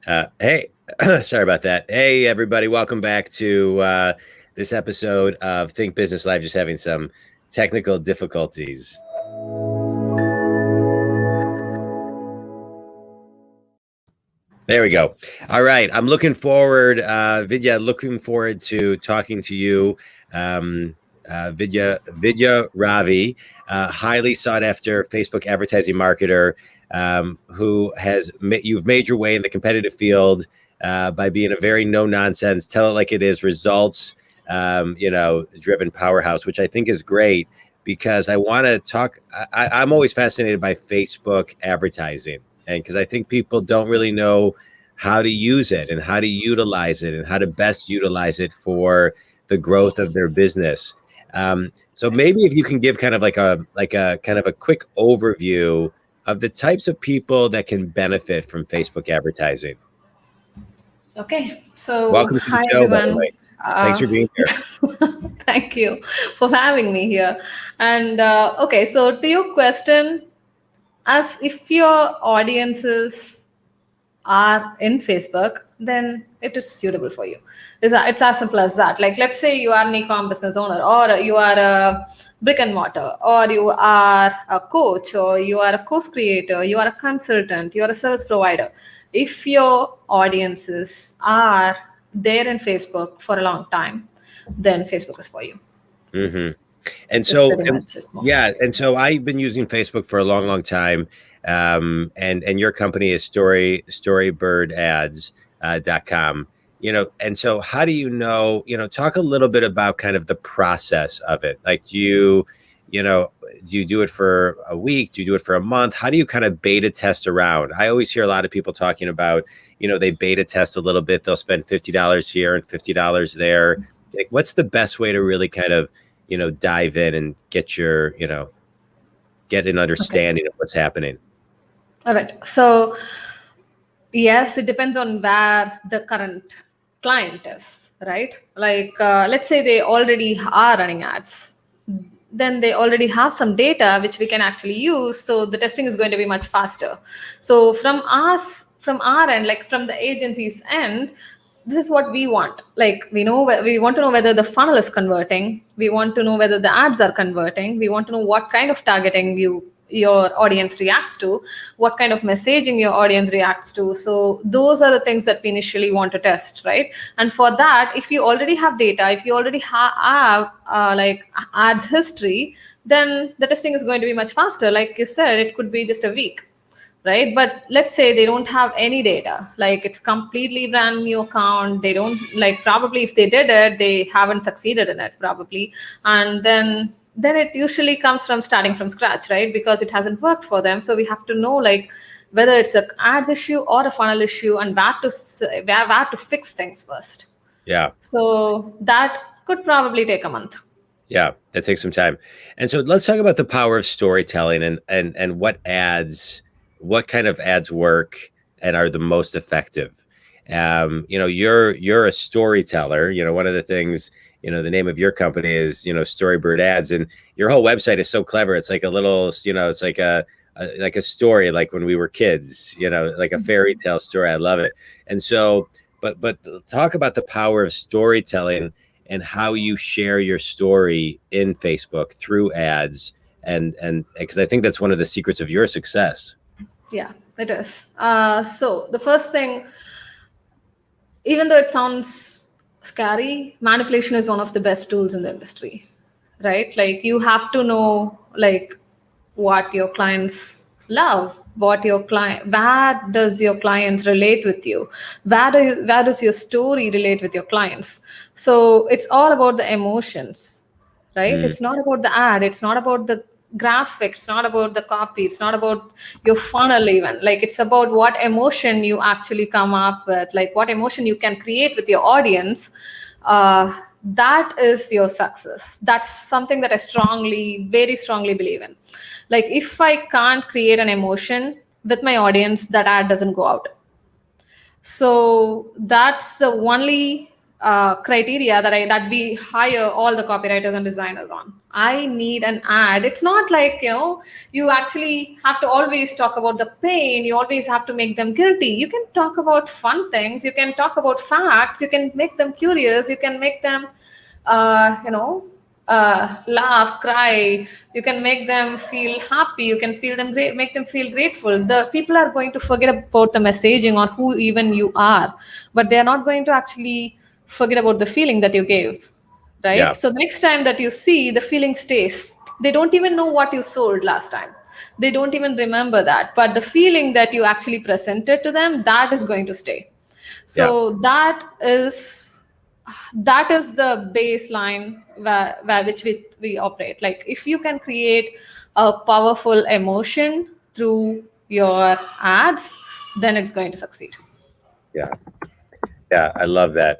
Hey, sorry about that. Hey, everybody, welcome back to this episode of Think Business Live. Just having some technical difficulties. There we go. All right. I'm looking forward, Vidya, looking forward to talking to you. Vidya Ravi, highly sought after Facebook advertising marketer, who you've made your way in the competitive field by being a very no nonsense, tell it like it is, results, driven powerhouse, which I think is great because I want to talk. I'm always fascinated by Facebook advertising. And because I think people don't really know how to use it and how to utilize it and how to best utilize it for the growth of their business. So maybe if you can give kind of like a kind of a quick overview of the types of people that can benefit from Facebook advertising. Okay, so welcome to hi the show, by the everyone. way. Thanks for being here. Thank you for having me here. And okay, so to your question, as if your audiences are in Facebook, then it is suitable for you. It's as simple as that. Like, let's say you are an e-com business owner, or you are a brick and mortar, or you are a coach, or you are a course creator, you are a consultant, you are a service provider. If your audiences are there in Facebook for a long time, then Facebook is for you. Mm-hmm. And so, and so I've been using Facebook for a long, long time. And your company is Storybird.com. And so how do talk a little bit about kind of the process of it? Like, do you do it for a week? Do you do it for a month? How do you kind of beta test around? I always hear a lot of people talking about, they beta test a little bit. They'll spend $50 here and $50 there. Like, what's the best way to really kind of, dive in and get get an understanding of what's happening? All right. So yes, it depends on where the current client is, right? Like, let's say they already are running ads. Then they already have some data which we can actually use. So the testing is going to be much faster. So from our end, like from the agency's end, this is what we want. Like, we want to know whether the funnel is converting. We want to know whether the ads are converting. We want to know what kind of targeting your audience reacts to, what kind of messaging your audience reacts to. So those are the things that we initially want to test, right? And for that, if you already have data, if you already have like ads history, then the testing is going to be much faster. Like you said, it could be just a week, right? But let's say they don't have any data, like it's completely brand new account. They don't, like, probably if they did it, they haven't succeeded in it probably. And then it usually comes from starting from scratch, right? Because it hasn't worked for them. So we have to know, like, whether it's an ads issue or a funnel issue, and where to fix things first. Yeah. So that could probably take a month. Yeah, that takes some time. And so let's talk about the power of storytelling and what kind of ads work and are the most effective. You're a storyteller. One of the things, the name of your company is, Storybird Ads, and your whole website is so clever. It's like a little, it's like a story, like when we were kids, like a fairy tale story. I love it. And so, but talk about the power of storytelling and how you share your story in Facebook through ads, and because I think that's one of the secrets of your success. Yeah, it is. So the first thing, even though it sounds scary, manipulation is one of the best tools in the industry, right? Like, you have to know, like, what your clients love, where does your clients relate with you, where does your story relate with your clients. So it's all about the emotions, right? It's not about the ad, it's not about the graphics, it's not about the copy, it's not about your funnel even. Like, it's about what emotion you actually come up with, like what emotion you can create with your audience. That is your success. That's something that I very strongly believe in. Like, if I can't create an emotion with my audience, that ad doesn't go out. So that's the only criteria that we hire all the copywriters and designers on. I need an ad. It's not like, you actually have to always talk about the pain. You always have to make them guilty. You can talk about fun things. You can talk about facts. You can make them curious. You can make them, laugh, cry. You can make them feel happy. You can make them feel grateful. The people are going to forget about the messaging or who even you are, but they are not going to actually forget about the feeling that you gave, right? Yeah. So the next time that you see, the feeling stays. They don't even know what you sold last time. They don't even remember that, but the feeling that you actually presented to them, that is going to stay. So that is the baseline which we operate. Like, if you can create a powerful emotion through your ads, then it's going to succeed. Yeah. I love that.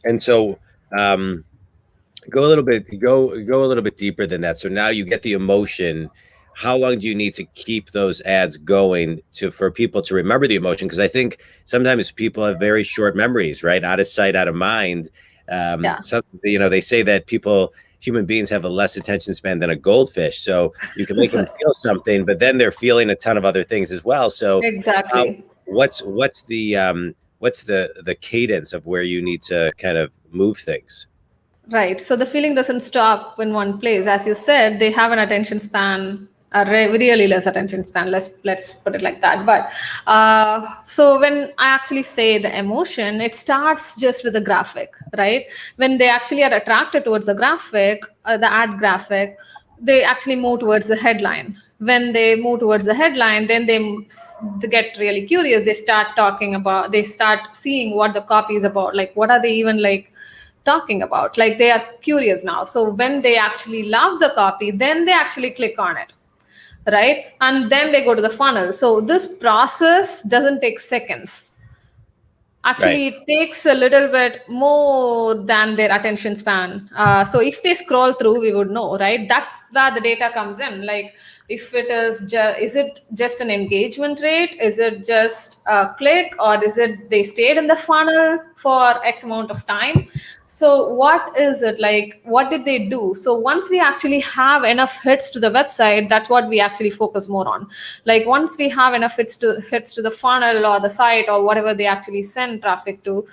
And so, go a little bit deeper than that. So now you get the emotion. How long do you need to keep those ads going for people to remember the emotion? Because I think sometimes people have very short memories, right? Out of sight, out of mind. They say that human beings have a less attention span than a goldfish. So you can make them feel something, but then they're feeling a ton of other things as well. So exactly. What's the cadence of where you need to kind of move things? Right. So the feeling doesn't stop in one place. As you said, they have an attention span, a really less attention span. Let's put it like that. But so when I actually say the emotion, it starts just with the graphic, right? When they actually are attracted towards the graphic, the ad graphic, they actually move towards the headline. When they move towards the headline, then they get really curious. They start seeing what the copy is about. Like, what are they even like talking about? Like, they are curious now. So when they actually love the copy, then they actually click on it, right? And then they go to the funnel. So this process doesn't take seconds. Actually, Right. it takes a little bit more than their attention span. So if they scroll through, we would know, right? That's where the data comes in. Like, if it is it just an engagement rate? Is it just a click, or is it they stayed in the funnel for X amount of time? So what is it like? What did they do? So once we actually have enough hits to the website, that's what we actually focus more on. Like, once we have enough hits to the funnel or the site or whatever they actually send traffic to,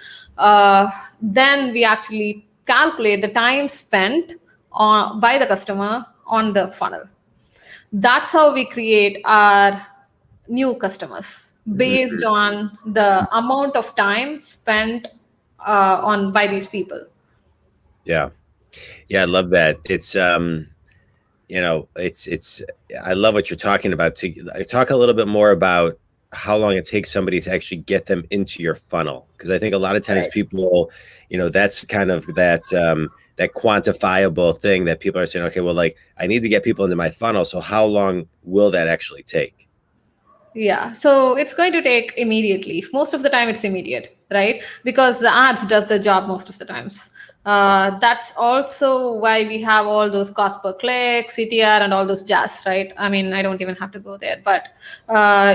then we actually calculate the time spent by the customer on the funnel. That's how we create our new customers, based on the amount of time spent on by these people. Yeah. I love that. It's it's I love what you're talking about. I talk a little bit more about how long it takes somebody to actually get them into your funnel, because I think a lot of times people, that's kind of that quantifiable thing that people are saying, okay, well, like, I need to get people into my funnel, so how long will that actually take? Yeah, so it's going to take immediately. Most of the time, it's immediate, right? Because the ads does the job most of the times. That's also why we have all those cost per click, CTR, and all those jazz, right? I mean, I don't even have to go there. But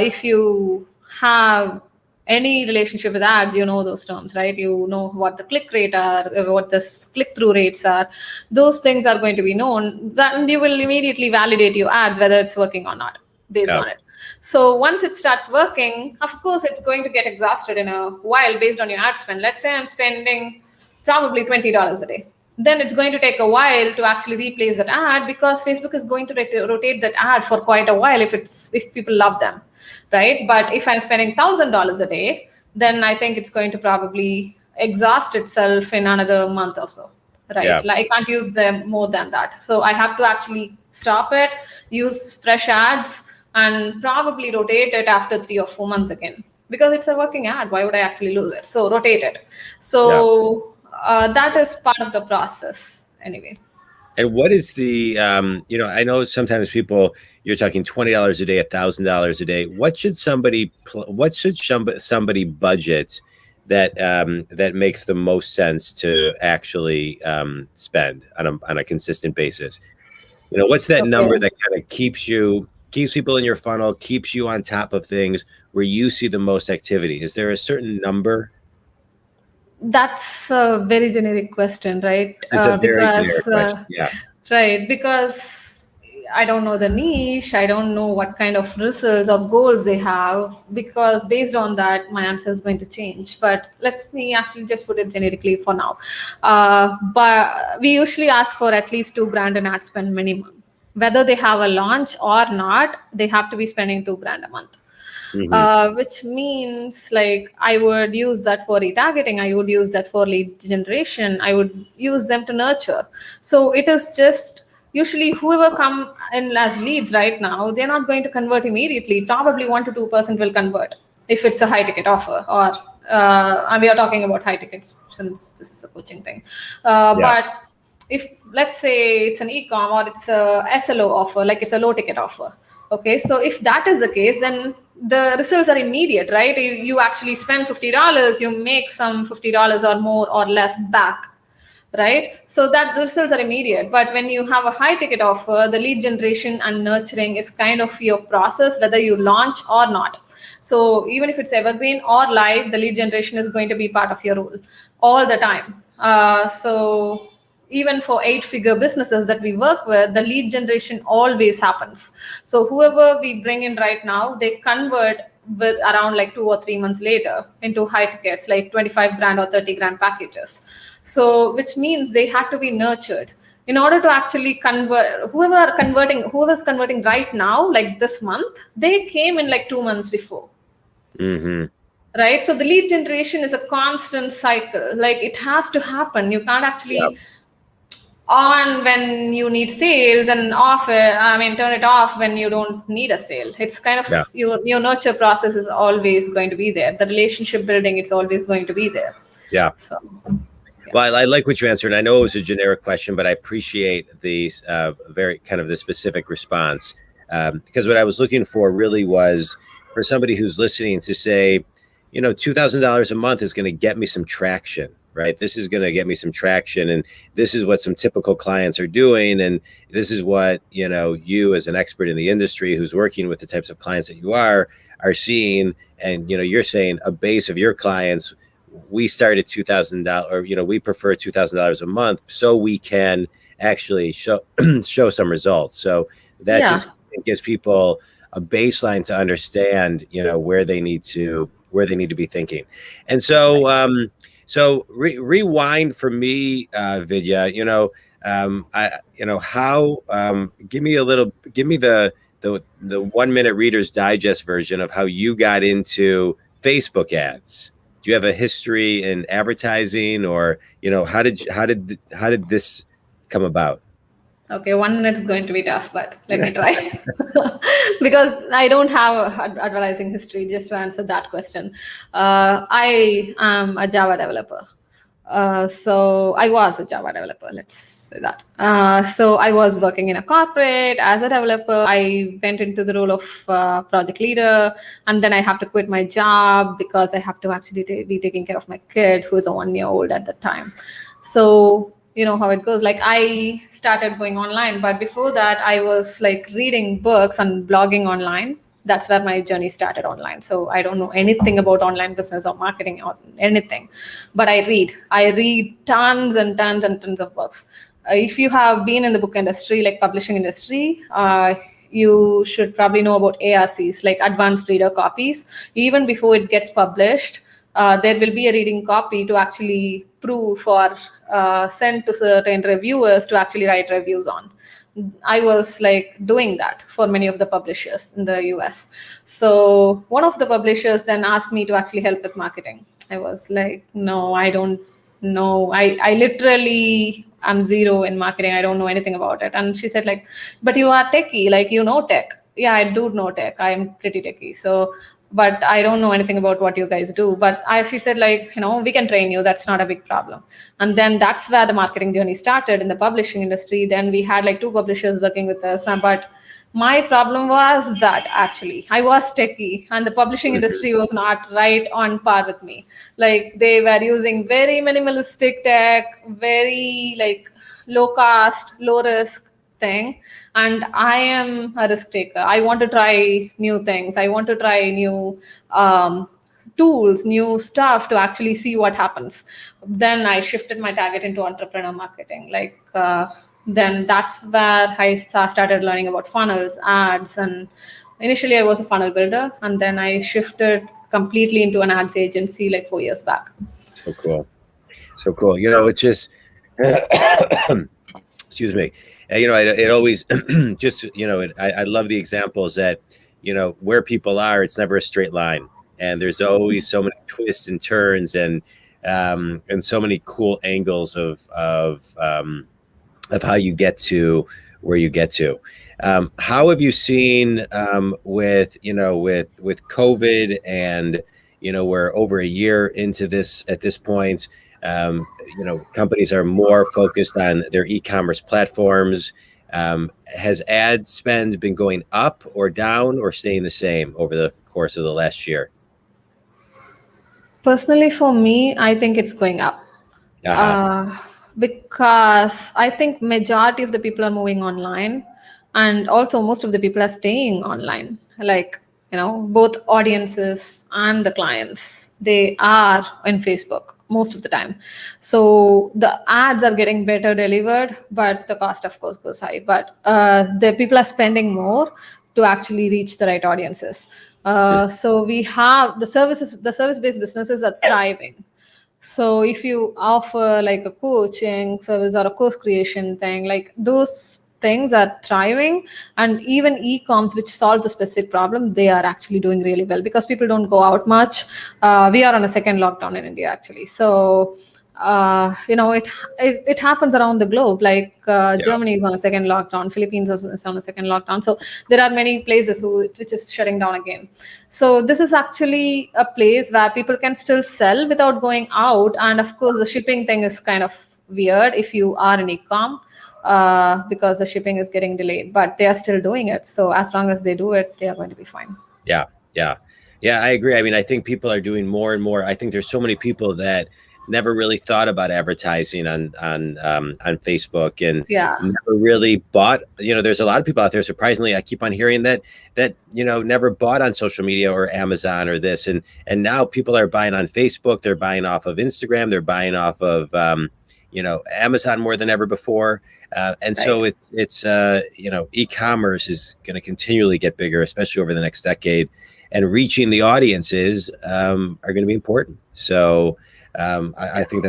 if you have any relationship with ads, you know those terms, right? You know what the click rate are, what the click-through rates are. Those things are going to be known, and you will immediately validate your ads whether it's working or not based on it. So once it starts working, of course, it's going to get exhausted in a while based on your ad spend. Let's say I'm spending probably $20 a day. Then it's going to take a while to actually replace that ad, because Facebook is going to rotate that ad for quite a while if people love them, right? But if I'm spending $1,000 a day, then I think it's going to probably exhaust itself in another month or so, right? Yeah. Like, I can't use them more than that. So I have to actually stop it, use fresh ads, and probably rotate it after 3 or 4 months again, because it's a working ad. Why would I actually lose it? So rotate it. So that is part of the process anyway. And what is the, I know sometimes you're talking $20 a day, $1,000 a day. What should somebody budget that makes the most sense to actually spend on a consistent basis? What's that number that kind of keeps people in your funnel, keeps you on top of things, where you see the most activity? Is there a certain number? That's a very generic question, right? It's a very Because generic question. Yeah. right, because I don't know the niche, I don't know what kind of results or goals they have, because based on that, my answer is going to change. But let me actually just put it generically for now. But we usually ask for at least 2 grand in ad spend minimum. Whether they have a launch or not, they have to be spending 2 grand a month. Hmm. Which means like I would use that for retargeting, I would use that for lead generation, I would use them to nurture. So it is just usually whoever come in as leads right now, they're not going to convert immediately. Probably 1 to 2% will convert if it's a high ticket offer, or and we are talking about high tickets since this is a coaching thing. Yeah. But if let's say it's an e-com or it's a SLO offer, like it's a low ticket offer. Okay, so if that is the case, then the results are immediate, right? You actually spend $50, you make some $50 or more or less back, right? So that the results are immediate. But when you have a high ticket offer, the lead generation and nurturing is kind of your process, whether you launch or not. So even if it's evergreen or live, the lead generation is going to be part of your role all the time. So even for 8-figure businesses that we work with, the lead generation always happens. So whoever we bring in right now, they convert with around like 2 or 3 months later into high tickets, like 25 grand or 30 grand packages. So which means they had to be nurtured in order to actually convert. Whoever's converting right now, like this month, they came in like 2 months before. Hmm. Right, so the lead generation is a constant cycle, like it has to happen. You can't Yeah. actually on when you need sales and turn it off when you don't need a sale. It's kind of Yeah. your nurture process is always going to be there. The relationship building, it's always going to be there. Yeah. So Well, I like what you answered. I know it was a generic question, but I appreciate the very kind of the specific response, because what I was looking for really was for somebody who's listening to say, $2,000 a month is going to get me some traction, right? This is going to get me some traction, and this is what some typical clients are doing, and this is what you as an expert in the industry who's working with the types of clients that you are seeing, and you're saying a base of your clients. We start at $2,000, or we prefer $2,000 a month, so we can actually show show some results. So that yeah, just gives people a baseline to understand, where they need to be thinking. And so, rewind for me, Vidya. How? Give me the 1 minute Reader's Digest version of how you got into Facebook ads. Do you have a history in advertising, or how did this come about? okay, 1 minute's going to be tough, but let me try. Because I don't have advertising history. Just to answer that question, I am a Java developer. So I was a Java developer, let's say that. So I was working in a corporate as a developer. I went into the role of project leader, and then I have to quit my job because I have to actually be taking care of my kid, who is a 1 year old at the time. So you know how it goes. Like I started going online, but before that, I was like reading books and blogging online. That's where my journey started online. So I don't know anything about online business or marketing or anything, but I read tons and tons and tons of books. If you have been in the book industry, like publishing industry, you should probably know about ARCs, like advanced reader copies. Even before it gets published, there will be a reading copy to actually prove or send to certain reviewers to actually write reviews on. I was like doing that for many of the publishers in the US. So one of the publishers then asked me to actually help with marketing. I was like, no, I don't know. I literally am zero in marketing. I don't know anything about it. And she said like, but you are techie, like you know tech. Yeah, I do know tech. I'm pretty techie. So but I don't know anything about what you guys do. But she said like, we can train you. That's not a big problem. And then that's where the marketing journey started in the publishing industry. Then we had like 2 publishers working with us. But my problem was that actually I was techie and the publishing industry was not right on par with me. Like they were using very minimalistic tech, very like low cost, low risk thing, and I am a risk taker. I want to try new things. I want to try new tools, new stuff to actually see what happens. Then I shifted my target into entrepreneur marketing. Then that's where I started learning about funnels, ads, and initially I was a funnel builder, and then I shifted completely into an ads agency like 4 years back. So cool. So cool. It's just, excuse me. It always just, I love the examples that, where people are, it's never a straight line. And there's always so many twists and turns and so many cool angles of how you get to where you get to. How have you seen with COVID and, we're over a year into this at this point, companies are more focused on their e-commerce platforms. Has ad spend been going up or down or staying the same over the course of the last year? Personally, for me, I think it's going up. Because I think majority of the people are moving online, and also most of the people are staying online. Both audiences and the clients, they are in Facebook most of the time. So the ads are getting better delivered, but the cost of course goes high. But the people are spending more to actually reach the right audiences. So we have the service-based businesses are thriving. So if you offer like a coaching service or a course creation thing, like those things are thriving, and even e-coms which solve the specific problem, they are actually doing really well because people don't go out much. We are on a second lockdown in India actually. So it happens around the globe. Germany is on a second lockdown, Philippines is on a second lockdown. So there are many places which is shutting down again. So this is actually a place where people can still sell without going out. And of course, the shipping thing is kind of weird if you are an e-com, because the shipping is getting delayed, but they are still doing it. So as long as they do it, they are going to be fine. Yeah, I agree. I mean, I think people are doing more and more. I think there's so many people that never really thought about advertising on Facebook and never really bought. There's a lot of people out there. Surprisingly, I keep on hearing that never bought on social media or Amazon or this, and now people are buying on Facebook. They're buying off of Instagram. They're buying off of Amazon more than ever before. And so it's e-commerce is going to continually get bigger, especially over the next decade, and reaching the audiences are going to be important. So. I think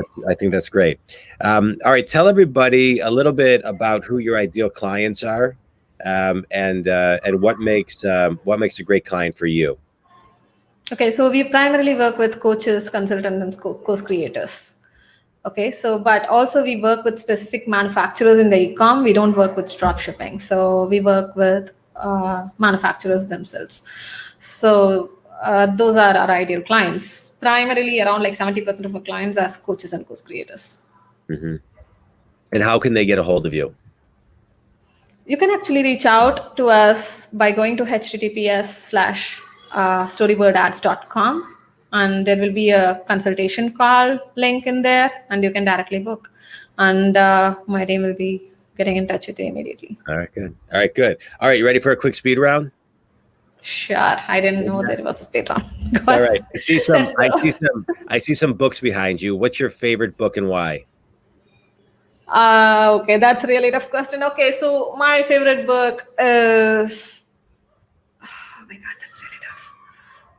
that's great. All right, tell everybody a little bit about who your ideal clients are, and what makes a great client for you. Okay, so we primarily work with coaches, consultants, and course creators. Okay, so but also we work with specific manufacturers in the e-com. We don't work with drop shipping, so we work with manufacturers themselves. So. Those are our ideal clients. Primarily, around 70% of our clients as coaches and course creators. Mm-hmm. And how can they get a hold of you? You can actually reach out to us by going to https://storybirdads.com, and there will be a consultation call link in there, and you can directly book. And my team will be getting in touch with you immediately. All right, good. All right, you ready for a quick speed round? Sure. I didn't know there was a speed round. All right. I see some books behind you. What's your favorite book and why? Okay, that's a really tough question. Okay, so my favorite book is, oh my God, that's really tough.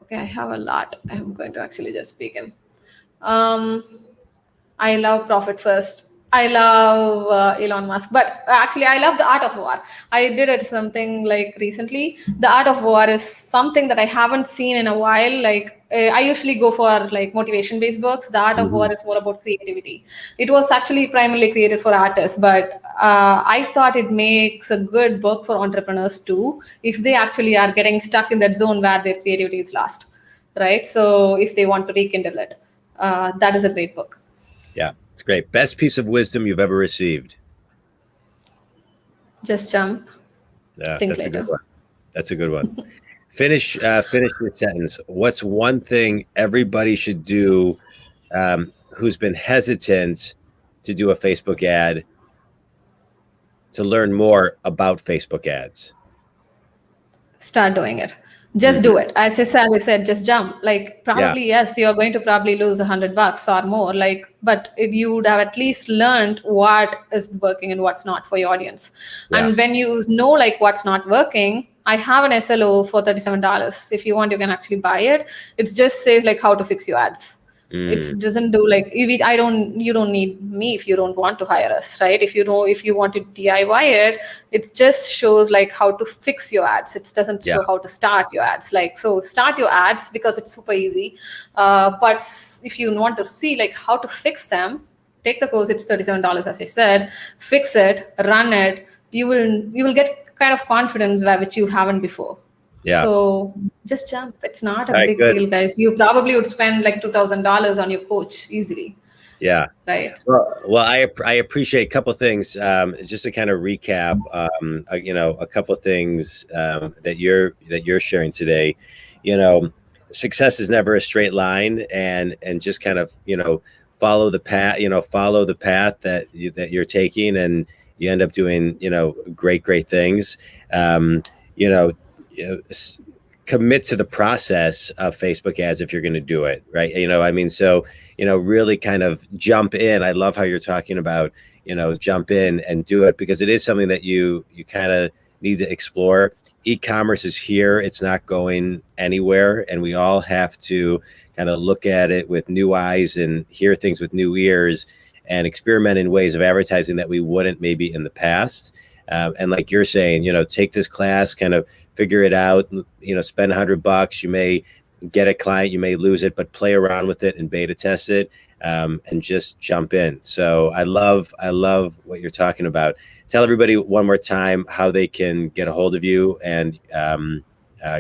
Okay, I have a lot. I'm going to actually just speak in. I love Profit First. I love Elon Musk, but actually I love The Art of War. I did it something recently. The Art of War is something that I haven't seen in a while. I usually go for motivation-based books. The Art of War is more about creativity. It was actually primarily created for artists, but I thought it makes a good book for entrepreneurs too, if they actually are getting stuck in that zone where their creativity is lost, right? So if they want to rekindle it, that is a great book. Yeah. It's great. Best piece of wisdom you've ever received? Just jump. Yeah, that's a good one. That's a good one. Finish your sentence. What's one thing everybody should do who's been hesitant to do a Facebook ad to learn more about Facebook ads? Start doing it. Just do it. As I said, just jump. Like Yeah. probably, yes, you're going to probably lose $100 or more. Like, but if you would have at least learned what is working and what's not for your audience. Yeah. And when you know like what's not working, I have an SLO for $37. If you want, you can actually buy it. It just says like how to fix your ads. It doesn't do like you don't need me if you don't want to hire us, right? If you want to DIY it, it just shows like how to fix your ads. It doesn't show how to start your ads. Like, so start your ads because it's super easy, but if you want to see like how to fix them, take the course. It's $37, as I said. Fix it, run it. You will get kind of confidence which you haven't before. Yeah. So just jump. It's not a All right, big good. deal, guys. You probably would spend like $2,000 on your coach easily. Yeah. Right. Well, I appreciate a couple of things. Just to kind of recap, a couple of things that you're sharing today. Success is never a straight line, and just kind of follow the path. Follow the path that you're taking, and you end up doing great things. Commit to the process of Facebook ads if you're going to do it, right? So really kind of jump in. I love how you're talking about jump in and do it, because it is something that you kind of need to explore. E-commerce is here. It's not going anywhere, and we all have to kind of look at it with new eyes and hear things with new ears and experiment in ways of advertising that we wouldn't maybe in the past. And like you're saying, take this class, kind of figure it out, spend $100. You may get a client, you may lose it, but play around with it and beta test it, and just jump in. So I love what you're talking about. Tell everybody one more time how they can get a hold of you and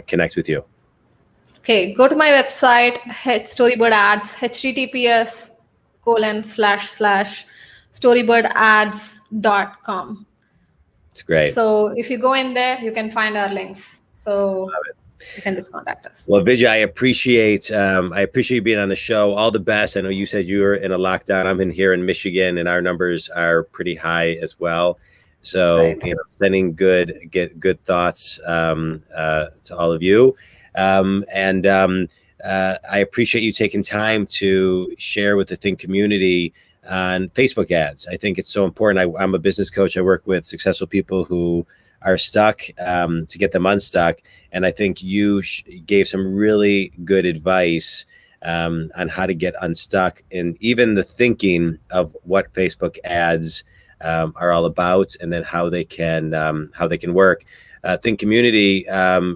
connect with you. Okay, go to my website, Storybird Ads, https://storybirdads.com. It's great. So if you go in there, you can find our links. So you can just contact us. Well, Vidya, I appreciate you being on the show. All the best. I know you said you were in a lockdown. I'm here in Michigan, and our numbers are pretty high as well. So sending good thoughts to all of you. I appreciate you taking time to share with the Think community on Facebook ads. I think it's so important. I'm a business coach. I work with successful people who are stuck to get them unstuck. And I think you gave some really good advice on how to get unstuck, and even the thinking of what Facebook ads are all about, and then how they can work. Think community,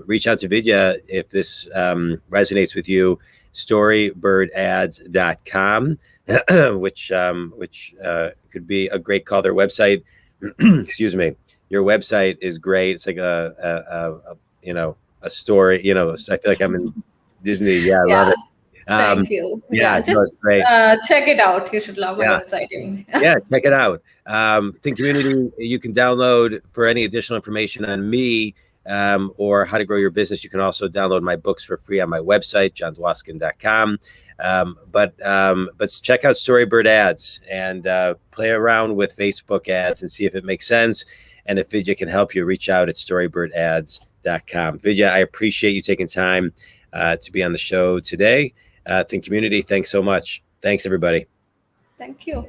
reach out to Vidya if this resonates with you. Storybirdads.com, which could be a great call. Their website, excuse me, your website is great. It's like a story. I feel like I'm in Disney. Yeah, I love it. Thank you. Just it's great. Check it out. You should love my website. Yeah, check it out. Think community, you can download for any additional information on me or how to grow your business. You can also download my books for free on my website, johndwoskin.com. But check out Storybird Ads and play around with Facebook ads and see if it makes sense. And if Vidya can help you, reach out at storybirdads.com. Vidya, I appreciate you taking time to be on the show today. Think community, thanks so much. Thanks, everybody. Thank you.